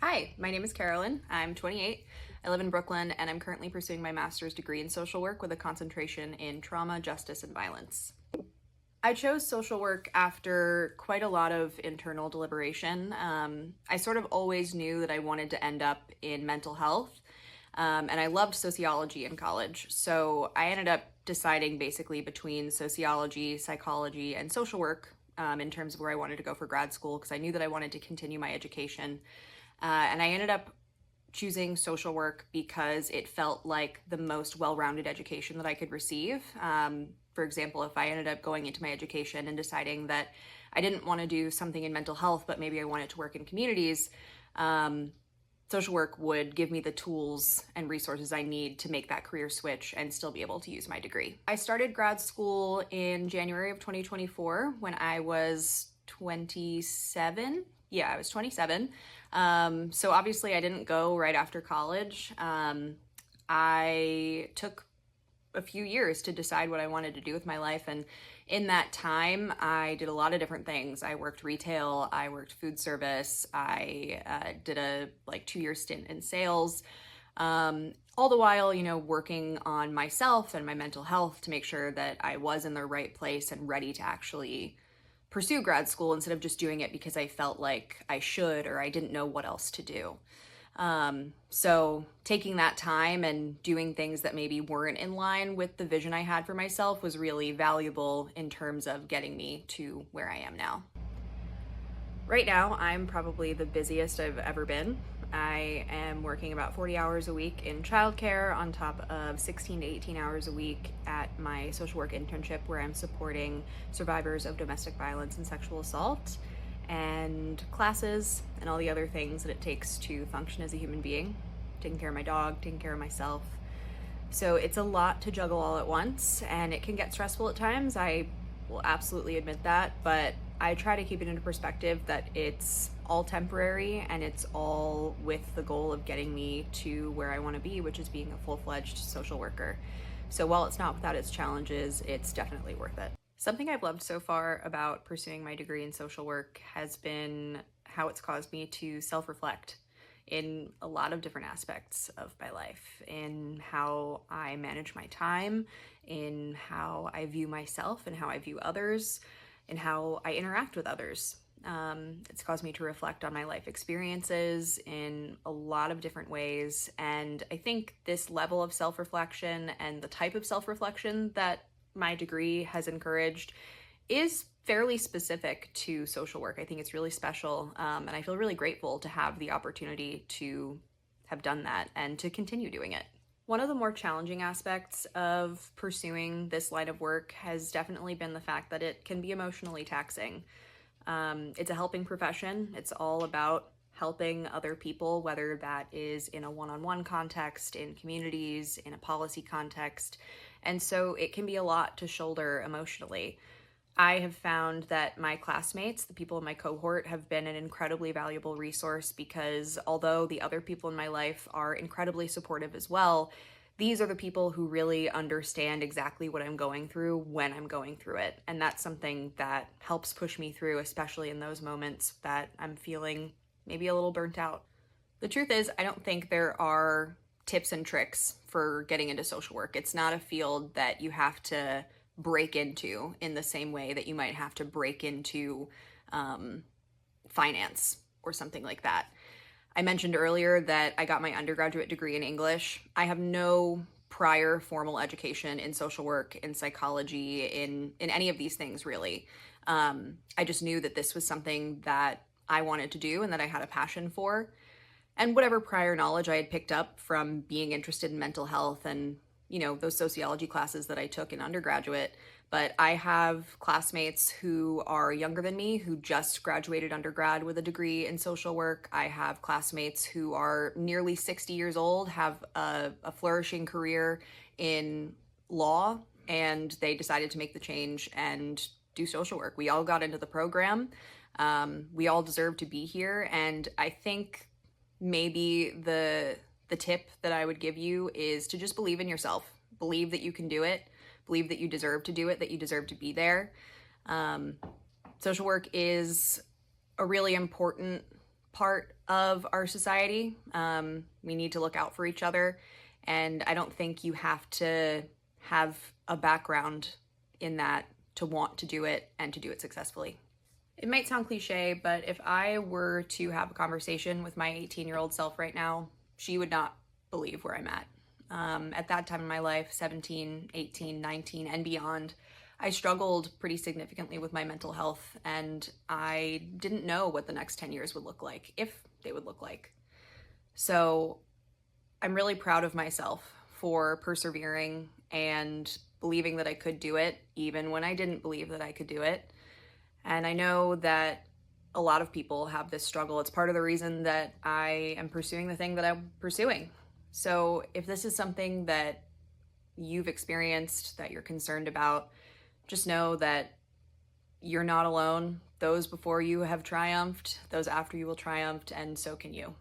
Hi, my name is Carolyn. I'm 28. I live in Brooklyn, and I'm currently pursuing my master's degree in social work with a concentration in trauma, justice, and violence. I chose social work after quite a lot of internal deliberation. I sort of always knew that I wanted to end up in mental health, and I loved sociology in college. So I ended up deciding basically between sociology, psychology, and social work in terms of where I wanted to go for grad school because I knew that I wanted to continue my education. And I ended up choosing social work because it felt like the most well-rounded education that I could receive. For example, if I ended up going into my education and deciding that I didn't want to do something in mental health, but maybe I wanted to work in communities, social work would give me the tools and resources I need to make that career switch and still be able to use my degree. I started grad school in January of 2024 when I was 27. Yeah, I was 27. So obviously I didn't go right after college. I took a few years to decide what I wanted to do with my life. And in that time, I did a lot of different things. I worked retail, I worked food service, I did a 2-year stint in sales. All the while, working on myself and my mental health to make sure that I was in the right place and ready to actually pursue grad school instead of just doing it because I felt like I should or I didn't know what else to do. So taking that time and doing things that maybe weren't in line with the vision I had for myself was really valuable in terms of getting me to where I am now. Right now, I'm probably the busiest I've ever been. I am working about 40 hours a week in childcare on top of 16 to 18 hours a week at my social work internship where I'm supporting survivors of domestic violence and sexual assault, and classes and all the other things that it takes to function as a human being, taking care of my dog, taking care of myself. So it's a lot to juggle all at once, and it can get stressful at times. I will absolutely admit that, but I try to keep it into perspective that it's all temporary and it's all with the goal of getting me to where I want to be, which is being a full-fledged social worker. So while it's not without its challenges, it's definitely worth it. Something I've loved so far about pursuing my degree in social work has been how it's caused me to self-reflect in a lot of different aspects of my life, in how I manage my time, in how I view myself and how I view others, and how I interact with others. It's caused me to reflect on my life experiences in a lot of different ways, and I think this level of self-reflection and the type of self-reflection that my degree has encouraged is fairly specific to social work. I think it's really special, and I feel really grateful to have the opportunity to have done that and to continue doing it. One of the more challenging aspects of pursuing this line of work has definitely been the fact that it can be emotionally taxing. It's a helping profession. It's all about helping other people, whether that is in a one-on-one context, in communities, in a policy context. And so it can be a lot to shoulder emotionally. I have found that my classmates, the people in my cohort, have been an incredibly valuable resource because although the other people in my life are incredibly supportive as well, these are the people who really understand exactly what I'm going through when I'm going through it. And that's something that helps push me through, especially in those moments that I'm feeling maybe a little burnt out. The truth is, I don't think there are tips and tricks for getting into social work. It's not a field that you have to break into in the same way that you might have to break into finance or something like that. I mentioned earlier that I got my undergraduate degree in English. I have no prior formal education in social work, in psychology, in any of these things really. I just knew that this was something that I wanted to do and that I had a passion for. And whatever prior knowledge I had picked up from being interested in mental health and those sociology classes that I took in undergraduate. But I have classmates who are younger than me who just graduated undergrad with a degree in social work. I have classmates who are nearly 60 years old, have a flourishing career in law, and they decided to make the change and do social work. We all got into the program. We all deserve to be here. And I think maybe the tip that I would give you is to just believe in yourself. Believe that you can do it. Believe that you deserve to do it, that you deserve to be there. Social work is a really important part of our society. We need to look out for each other, and I don't think you have to have a background in that to want to do it and to do it successfully. It might sound cliche, but if I were to have a conversation with my 18-year-old self right now, she would not believe where I'm at. At that time in my life, 17, 18, 19, and beyond, I struggled pretty significantly with my mental health, and I didn't know what the next 10 years would look like, if they would look like. So I'm really proud of myself for persevering and believing that I could do it, even when I didn't believe that I could do it. And I know that a lot of people have this struggle. It's part of the reason that I am pursuing the thing that I'm pursuing. So if this is something that you've experienced, that you're concerned about, just know that you're not alone. Those before you have triumphed, those after you will triumph, and so can you.